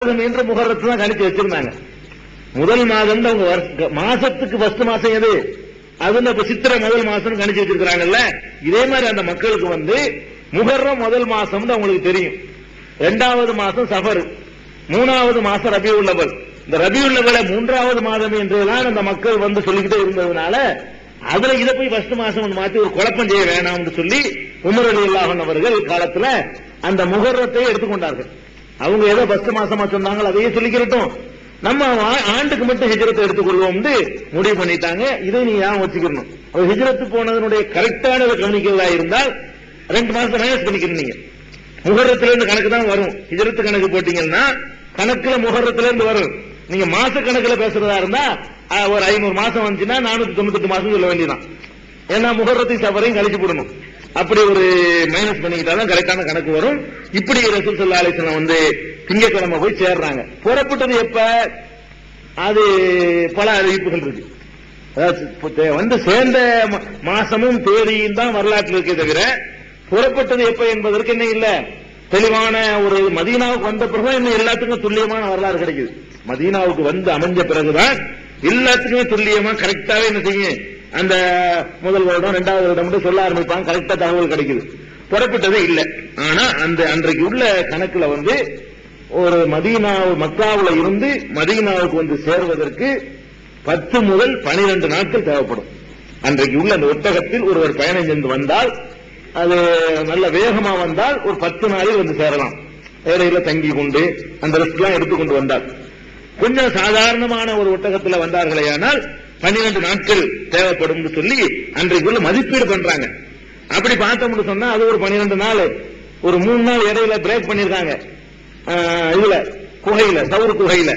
என்ற முகரத்து தான் கணிச்சு வச்சிருந்தாங்க. முதல் மாதம் அவங்க மாசத்துக்கு ஃபர்ஸ்ட் மாசம் எது அதுல இப்ப சித்திரை முதல் மாசம் கணிச்சு வச்சிருக்காங்கல்ல. இதே மாதிரி அந்த மக்களுக்கு முகர்ரம் முதல் மாசம் அவங்களுக்கு தெரியும். இரண்டாவது மாசம் சஃபர், மூணாவது மாசம் ரபியுல் அவல். இந்த ரபியுல் அவலை மூன்றாவது மாதம் என்றுதான் அந்த மக்கள் சொல்லிக்கிட்டே இருந்ததுனால அதுல இதை போய் ஃபர்ஸ்ட் மாசம் மாத்தி ஒரு குழப்பம் செய்ய வேணாம்னு சொல்லி உமர் ரலியல்லாஹு அன்ஹு அவர்கள் காலத்துல அந்த முகர்ரத்தை எடுத்துக்கொண்டார்கள். அவங்க ஏதோ ஃபர்ஸ்ட் மாசமா சொன்னாங்க, அதையே சொல்லிக்கிறட்டும், நம்ம ஆண்டுக்கு மட்டும் ஹிஜ்ரத்தை எடுத்துக்கொள்வோம் முடிவு பண்ணிட்டாங்க. இதை நீங்க ஏன் வச்சுக்கணும், ஹிஜ்ரத்து போனதனுடைய கரெக்டான கவனிக்கிறதா இருந்தால் 2 மாசம் மைனஸ் பண்ணிக்கணும். நீங்க முகரத்துல இருந்து கணக்கு தான் வரும். ஹிஜ்ரத்து கணக்கு போட்டீங்கன்னா கணக்குல முகரத்துல இருந்து வரும். நீங்க மாச கணக்குல பேசுறதா இருந்தா ஒரு 500 மாசம் வந்துச்சுன்னா 498 மாசம் சொல்ல வேண்டியதான். ஏன்னா முகரத்தை சஃபரையும் கழிச்சு போடணும். அப்படி ஒரு மைனஸ் பண்ணிக்கிட்டாதான் கரெக்டான கணக்கு வரும். இப்படி ரசூல் ஸல்லல்லாஹு அலைஹி வஸல்லம் திங்கட்கிழமை போய் சேர்றாங்க. புறப்பட்டது எப்ப, அது பல அறிவிப்புகள் இருக்கு. சேர்ந்த மாசமும் தேதியும் தான் வரலாற்றில் இருக்கே தவிர புறப்பட்டது எப்ப என்பதற்கு என்ன இல்ல தெளிவான ஒரு மதீனாவுக்கு வந்த பிறகு இன்னும் எல்லாத்துக்கும் துல்லியமான வரலாறு கிடைக்குது. மதீனாவுக்கு அமைஞ்ச பிறகுதான் எல்லாத்துக்குமே துல்லியமா கரெக்டாவே என்ன செய்யும், அந்த முதல் வருடம் 2வது வருடம் சொல்ல ஆரம்பிப்பாங்க, கரெக்டா தகவல் கிடைக்குது. புறப்பட்டதே இல்லை. ஆனா அந்த அன்றைக்கு உள்ள கணக்குல ஒரு மக்காவுல இருந்து மதீனாவுக்கு சேர்வதற்கு 10 முதல் 12 நாட்கள் தேவைப்படும். அன்றைக்கு உள்ள அந்த ஒட்டகத்தில் ஒருவர் பயணம் சென்று வந்தால், அது நல்ல வேகமா வந்தால் ஒரு 10 நாளில் சேரலாம். இடையில தங்கி கொண்டு அந்த ரெஸ்ட் எல்லாம் எடுத்துக்கொண்டு வந்தால், கொஞ்சம் சாதாரணமான ஒரு ஒட்டகத்தில் வந்தார்களே ஆனால் 12 நாட்கள் தேவைப்படும் சொல்லி அன்றைக்குள்ள மதிப்பீடு பண்றாங்க. அப்படி பார்த்தோம்னு சொன்னா அது ஒரு 12 நாள், ஒரு 3 நாள் இடையில பிரேக் பண்ணிருக்காங்க. இதுல குகையில, சவுர் குகையில,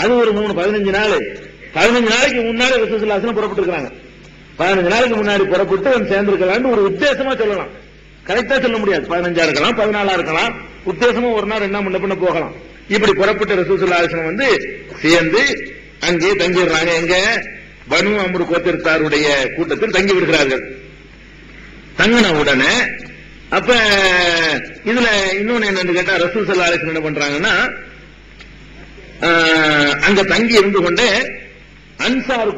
அது ஒரு 15 நாள். 15 நாளைக்கு முன்னாடி ரசூலுல்லாஹி ஸல்லல்லாஹு அலைஹி வஸல்லம் புறப்பட்டு இருக்காங்க. 15 நாளைக்கு முன்னாடி புறப்பட்டு சேர்ந்திருக்கலாம்னு ஒரு உத்தேசமா சொல்லலாம். கரெக்டா சொல்ல முடியாது. 15 இருக்கலாம், 14 இருக்கலாம். உத்தேசமா ஒரு நாள் 2 முன்ன பின்ன போகலாம். இப்படி புறப்பட்ட ரசூலுல்லாஹி ஸல்லல்லாஹு அலைஹி வஸல்லம் சேர்ந்து அங்கே தங்கிடுறாங்க. எங்க பனு அம்ரு கோத்திரத்தாருடைய கூட்டத்தில் தங்கி விடுகிறார்கள். தங்கின உடனே அப்ப இதுல இன்னொன்னு என்னன்னு கேட்டா ரசூல் ஸல்லல்லாஹு அலைஹி வஸல்லம் என்ன பண்றாங்கன்னா, அங்க தங்கி இருந்து கொண்டு அன்சார்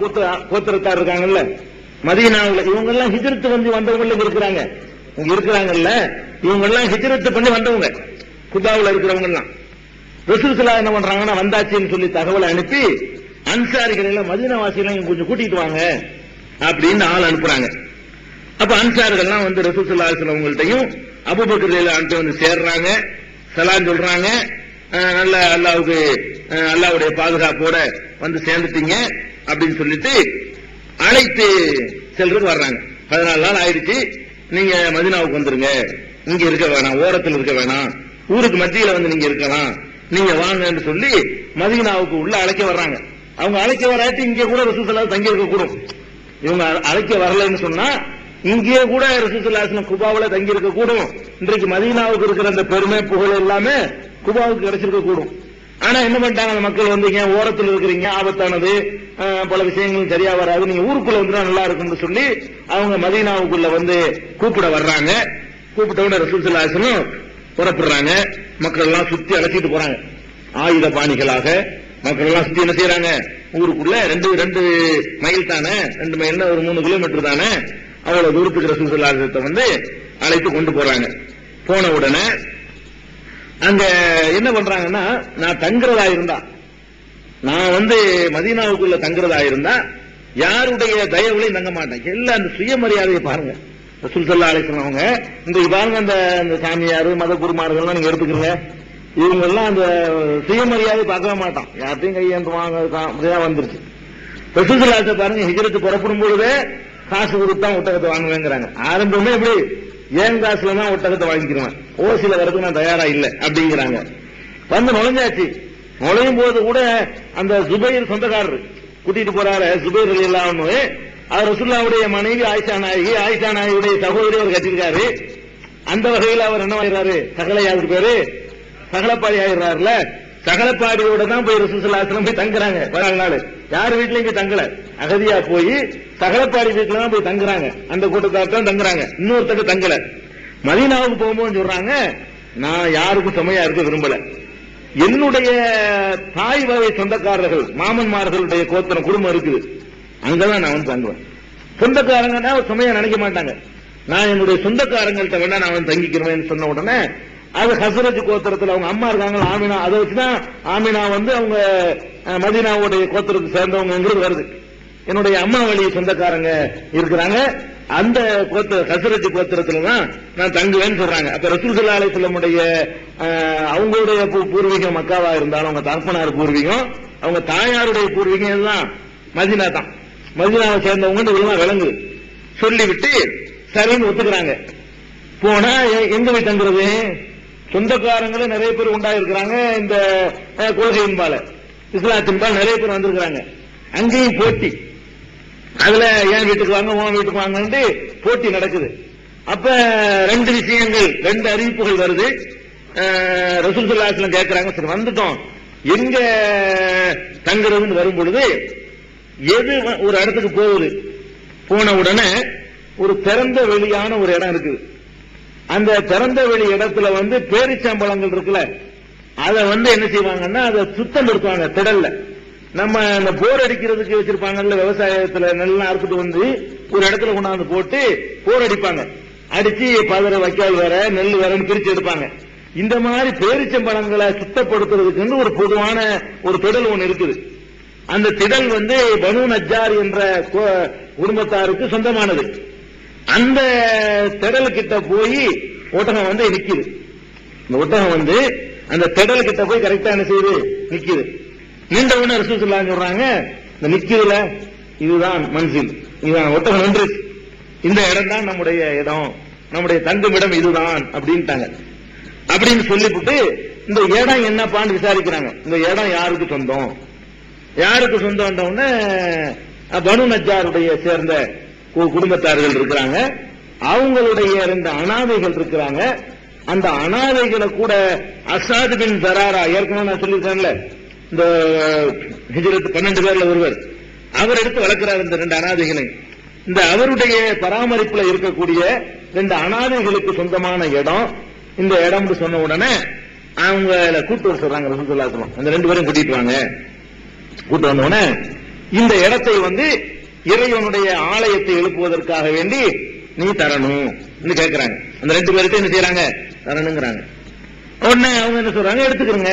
கோத்திரத்தார் இருக்காங்கல்ல மதீனாவுல, இவங்க எல்லாம் ஹிஜ்ரத் வந்தவங்க இருக்கிறாங்க. இங்க இருக்கிறாங்கல்ல, இவங்க எல்லாம் ஹிஜ்ரத் பண்ணி வந்தவங்க, குபாவுல இருக்கிறவங்க எல்லாம் ரசூல் ஸல்லல்லாஹு என்ன பண்றாங்கன்னா, வந்தாச்சுன்னு சொல்லி தகவலை அனுப்பி அன்சாரிகள் மதீனாவாசிகள் கொஞ்சம் கூட்டிட்டு வாங்க அப்படின்னு ஆள் அனுப்புறாங்க. அப்ப அன்சார்கள் எல்லாம் ரசூல் ஸல்லல்லாஹு அலைஹி வஸல்லம் அவங்கள்ட்டையும் அபூபக்கர் ரலியல்லாஹு சேர்றாங்க, சலாம் சொல்றாங்க. நல்ல அல்லாஹ்வுடைய பாதுகாப்போட சேர்ந்துட்டீங்க அப்படின்னு சொல்லிட்டு அழைத்து செல்றதுக்கு வர்றாங்க. 14 நாள் ஆயிடுச்சு, நீங்க மதீனாவுக்கு வந்துருங்க, இங்க இருக்க வேணாம், ஓரத்தில் இருக்க வேணாம், ஊருக்கு மத்தியில நீங்க இருக்கலாம், நீங்க வாங்கன்னு சொல்லி மதீனாவுக்கு உள்ள அழைக்க வர்றாங்க. அவங்க அழைக்க வராட்டி இங்கே கூட ரசூல் ஸல்லல்லாஹு அலைஹி வஸல்லம் தங்கி இருக்க கூடும். இவங்க அழைக்க வரலன்னு சொன்னா இங்கே கூட ரசூல் ஸல்லல்லாஹு அலைஹி வஸல்லம் குபாவுல தங்கி இருக்க கூடும். இன்றைக்கு மதீனாவுக்கு இருக்கிற அந்த பெருமை புகழ் எல்லாமே குபாவுக்கு கிடைச்சிருக்க கூடும். ஆனா என்ன பண்ணிட்டாங்க, அந்த மக்கள் ஏன் ஓரத்தில் இருக்கிறீங்க, ஆபத்தானது, பல விஷயங்களும் சரியா வராது, நீங்க ஊருக்குள்ள வந்துட்டா நல்லா இருக்கும்னு சொல்லி அவங்க மதீனாவுக்குள்ள கூப்பிட வர்றாங்க. கூப்பிட்ட உடனே ரசூல் ஸல்லல்லாஹு அலைஹி வஸல்லம் புறப்படுறாங்க. மக்கள் எல்லாம் சுத்தி அழைச்சிட்டு போறாங்க. ஆயுத பாணிகளாக மக்கள் எல்லாம் சுத்தி என்ன செய்யறாங்க, ஊருக்குள்ள 2 மைல் தானே, 2 மைல் ஒரு 3 கிலோமீட்டர் தானே, அவ்வளவு தூரத்துக்கு ரசூல் ஸல்லல்லாஹு அலைஹி வஸல்லம் அழைத்து கொண்டு போறாங்க. போன உடனே அங்க என்ன பண்றாங்கன்னா, நான் தங்குறதா இருந்தா, நான் மதீனாவுக்குள்ள தங்குறதா இருந்தா யாருடைய தயவுலையும் தங்க மாட்டேன். எல்லாம் அந்த சுயமரியாதையை பாருங்க. ரசூல் ஸல்லல்லாஹு அலைஹி வஸல்லம் அவங்க இந்த பாருங்க, அந்த சாமியார் மத குருமார்கள் நீங்க எடுத்துக்கிறீங்க, இவங்க எல்லாம் அந்த சுயமரியாதை பார்க்கவே மாட்டான், யார்ட்டையும் கையேந்துவாங்க வந்துருச்சு. ரசூல் ஸல்லல்லாஹு அலைஹி வஸல்லம் பாருங்க, ஹிஜ்ரத் புறப்படும் பொழுதே காசு கொடுத்தா ஒட்டகத்தை வாங்குவேங்கிறாங்க. ஆரம்பமே எப்படி, ஏன் காசுல தான் ஒட்டகத்தை வாங்கிக்கிறேன், ஓசில வரதுக்கு நான் தயாரா இல்லை அப்படிங்கிறாங்க. நுழைஞ்சாச்சு. நுழையும் போது கூட அந்த ஜுபைர் சொந்தக்காரர் கூட்டிட்டு போறாரு, ஜுபைர் ரலியல்லாஹு அன்ஹு, அவர் ரசூலுல்லாஹ்வுடைய மனைவி ஆயிஷா நாயகியுடைய சகோதரி அவர் கட்டிருக்காரு. அந்த வகையில் அவர் என்ன ஆகிறாரு, சகலையாவுக்கு பேரு சகலப்பாடி ஆயிடுறாருல, சகலப்பாடியோட தான் போய் ரசூல் ஸல்லல்லாஹு அலைஹி வஸல்லம் போய் தங்குறாங்க. 14 நாள் யார் வீட்லயும் போய் தங்கல, அகதியா போய் சகலப்பாடி வீட்டுல தான் போய் தங்குறாங்க. அந்த கூட்டத்தார் தான் தங்குறாங்க, இன்னொருத்தருக்கு தங்கல. மதீனாவுக்கு போகும்போது சொல்றாங்க, நான் யாருக்கும் சுமையா இருக்க விரும்பல, என்னுடைய தாய் வகை சொந்தக்காரர்கள் மாமன்மார்களுடைய கோத்திரம் குடும்பம் இருக்குது, அங்கதான் நான் வந்து தங்குவேன். சொந்தக்காரங்கன்னா சுமையா நினைக்க மாட்டாங்க. நான் என்னுடைய சொந்தக்காரங்கள்ட்ட வேணா நான் வந்து தங்கிக்கிறேன் சொன்ன உடனே அது ஹஸ்ரஜ் கோத்திரத்தில் அவங்க அம்மா இருக்காங்க ஆமினா, அதை வச்சுதான் ஆமினா வந்து அவங்க மதீனாவுடைய கோத்திரத்தை சேர்ந்தவங்கிறது வருது. என்னுடைய அம்மா வழி சொந்தக்காரங்க இருக்கிறாங்க, அந்த ஹஸ்ரஜ் கோத்திரத்துல தான் நான் தங்குவேன்னு சொல்றாங்க. அப்ப ரசூல் ஸல்லல்லாஹு அலைஹி வஸல்லமுடைய அவங்களுடைய பூர்வீகம் மக்காவா இருந்தாலும் அவங்க தகப்பனார் பூர்வீகம், அவங்க தாயாருடைய பூர்வீகம் எல்லாம் மதீனா தான். மதீனாவை சேர்ந்தவங்க இதெல்லாம் விளங்குது. சொல்லிவிட்டு சரின்னு ஒத்துக்கிறாங்க. போனா எங்க போய் தங்குறது? சொந்தக்காரங்களும் நிறைய பேர் உண்டாயிருக்கிறாங்க. இந்த கொள்கையின்பால இஸ்லாத்தின்பால் நிறைய பேர் வந்திருக்கிறாங்க. அங்கேயும் போட்டி, அதுல என் வீட்டுக்கு வாங்க உன் வீட்டுக்கு வாங்கன்னு போட்டி நடக்குது. அப்ப ரெண்டு விஷயங்கள், ரெண்டு அறிவிப்புகள் வருது. ரசூல் ஸல்லல்லாஹு அலைஹி வஸல்லம் கேட்கிறாங்க, சரி வந்துட்டோம் எங்க தங்குறதுன்னு வரும் பொழுது எது ஒரு இடத்துக்கு போகுது. போன உடனே ஒரு திறந்த வெளியான ஒரு இடம் இருக்குது. அந்த திறந்த வெளி இடத்துல வந்து பேரிச்சம்பழங்கள் இருக்குல்ல, அதை வந்து என்ன செய்வாங்கன்னா அதை சுத்தம் படுத்துவாங்க திடல்ல. நம்ம இந்த போர் அடிக்கிறதுக்கு வச்சிருப்பாங்கல்ல, விவசாயத்துல நெல்லாம் அறுத்துட்டு வந்து ஒரு இடத்துல கொண்டாந்து போட்டு போர் அடிப்பாங்க. அடிச்சு பதற வைக்கால் வேற நெல் வேறன்னு பிரிச்சு எடுப்பாங்க. இந்த மாதிரி பேரிச்சம்பழங்களை சுத்தப்படுத்துறதுக்கு ஒரு பொதுவான ஒரு திடல் ஒண்ணு இருக்குது. அந்த திடல் வந்து பனு நஜ்ஜார் என்ற குடும்பத்தாருக்கு சொந்தமானது. அந்த திடல் கிட்ட போய் ஒட்டகம் வந்து நிக்குது. இந்த ஒட்டகம் வந்து அந்த திடல் கிட்ட போய் கரெக்டா என்ன செய்யுது, நிக்குது. நீண்ட உடனே ரசூல் ஸல்லல்லாஹு அலைஹி வஸல்லம் சொல்றாங்க, இந்த நிக்குதுல இதுதான் மன்சில், இதுதான் ஒட்டகம் நின்று, இந்த இடம் தான் நம்முடைய இடம், நம்முடைய தங்குமிடம் இதுதான் அப்படின்ட்டாங்க. அப்படின்னு சொல்லிவிட்டு இந்த இடம் என்னப்பான்னு விசாரிக்கிறாங்க. இந்த இடம் யாருக்கு சொந்தம், யாருக்கு சொந்தம்? பனு நஜ்ஜாருடைய சேர்ந்த குடும்பத்தார்கள் இருக்கிறாங்க, அவங்களுடைய 2 அனாதைகள் இருக்கிறாங்க. அந்த அனாதைகளை கூட அசாத் பின் ஜராரா, ஏற்கனவே நான் சொல்லியிருக்கேன்ல, இந்த ஹிஜ்ரத் 12 பேர்ல ஒருவர், அவர் எடுத்து வளர்க்கிறார் இந்த 2 அனாதைகளை. இந்த அவருடைய பராமரிப்புல இருக்கக்கூடிய 2 அனாதைகளுக்கு சொந்தமான இடம் இந்த இடம் சொன்ன உடனே அவங்கள கூட்டு வர சொல்றாங்க ரசூல் ஸல்லல்லாஹு அலைஹி வஸல்லம். அந்த 2 பேரும் கூட்டிட்டு வாங்க. கூட்டு வந்த உடனே இந்த இடத்தை வந்து இறைவனுடைய ஆலயத்தை எழுப்புவதற்காக வேண்டி நீ தரணும் கேட்கிறாங்க. அந்த 2 பேருக்கு என்ன செய்யறாங்க, தரணுங்கிறாங்க. உடனே அவங்க என்ன சொல்றாங்க, எடுத்துக்கிறங்க,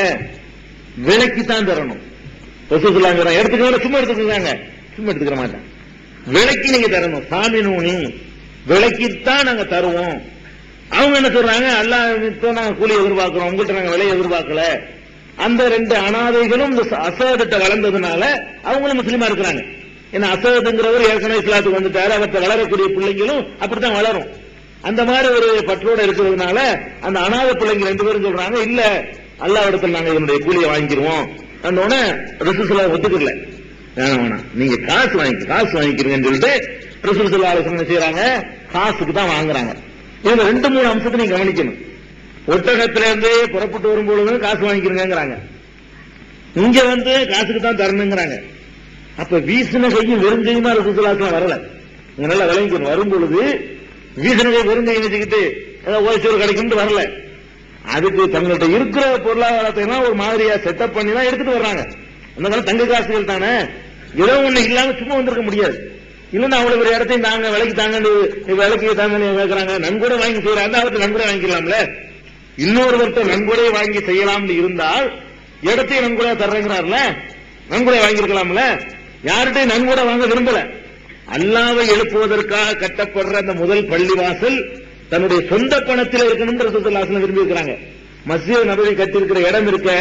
விலைக்குத்தான் தரணும். ரசூல் ஸல்லல்லாஹு அலைஹி வஸல்லம் எடுத்துக்க, சும்மா எடுத்துக்கிறாங்க, சும்மா எடுத்துக்கிற மாட்டேன், விலைக்கு நீங்க தரணும். சாமினூனி, விலைக்குத்தான் நாங்க தருவோம். அவங்க என்ன சொல்றாங்க, அல்லாஹ்விட்ட நாங்க கூலி எதிர்பார்க்கிறோம், உங்கள்கிட்ட நாங்க விலை எதிர்பார்க்கல. அந்த 2 அனாதைகளும் இந்த அசதிட்ட வளர்ந்ததுனால அவங்களும் முஸ்லீமா இருக்கிறாங்க. ஏன்னா அசதுங்கிறவர் ஏற்கனவே இஸ்லாத்துக்கு வந்துட்டாரு, அவற்றை வளரக்கூடிய பிள்ளைங்களும் அப்படித்தான் வளரும். அந்த மாதிரி ஒரு பற்றோட இருக்கிறதுனால அந்த அனாதை பிள்ளைங்க 2 பேரும் சொல்றாங்க, இல்ல அல்லாஹ்விடத்தில் நாங்க இதனுடைய கூலியை வாங்கிக்கிறோம். உடனே ரசூல் ஸல்லல்லாஹு ஒத்துக்கல, வேணாம் நீங்க காசு வாங்கிக்கிறீங்கன்னு சொல்லிட்டு ரசூல் ஸல்லல்லாஹு அலைஹி வஸல்லம் செய்யறாங்க, காசுக்கு தான் வாங்குறாங்க. இதுல 2-3 அம்சத்தை நீங்க கவனிக்கணும். ஒட்டகத்திலிருந்து புறப்பட்டு வரும்பொழுது காசு வாங்கிக்கிறீங்கிறாங்க, இங்க வந்து காசுக்கு தான் தரணுங்கிறாங்க. அப்ப வீசின கையும் வெறுங்கையுமா ரசூல் ஸல்லல்லாஹு அலைஹி வஸல்லம் வரல. இங்க நல்லா விளங்கிக்கணும். வரும்பொழுது வீசின கை வெறுங்கையை வச்சுக்கிட்டு ஏதாவது ஓய்ச்சோறு கிடைக்கும்னு வரல. அதுக்கு தங்கள்கிட்ட இருக்கிற பொருளாதாரத்தை எல்லாம் ஒரு மாதிரியா செட்டப் பண்ணி தான் எடுத்துட்டு வர்றாங்க. அந்த தங்க காசுகள் தானே, ஏதோ ஒண்ணு இல்லாம சும்மா வந்திருக்க முடியாது. இல்லன்னா அவ்வளவு ஒரு இடத்தையும் தாங்க விலைக்கு தாங்க, விலைக்கு தாங்க கேட்கறாங்க. நன்கொடை வாங்கி செய்யறாங்க, அவர்கிட்ட நன்கொடை வாங்கிக்கலாம்ல. இன்னொருவர்கிட்ட நன்கொடை வாங்கி செய்யலாம்னு இருந்தால் இடத்தையும் நன்கொடை தர்றேங்கிறார்ல, நன்கொடை வாங்கியிருக்கலாம்ல. யார்கிட்டையும் நன்கொடை வாங்க விரும்பல. அல்லாஹ்வை எழுப்புவதற்காக கட்டப்படுற அந்த முதல் பள்ளிவாசல் தன்னுடைய சொந்த பணத்தில் இருக்கணும்னு ரசூலுல்லாஹி ஸல்லல்லாஹு அலைஹி வஸல்லம் விரும்பி இருக்கிறாங்க. மஸ்ஜித் நபவி கட்டி இருக்கிற இடம் இருக்க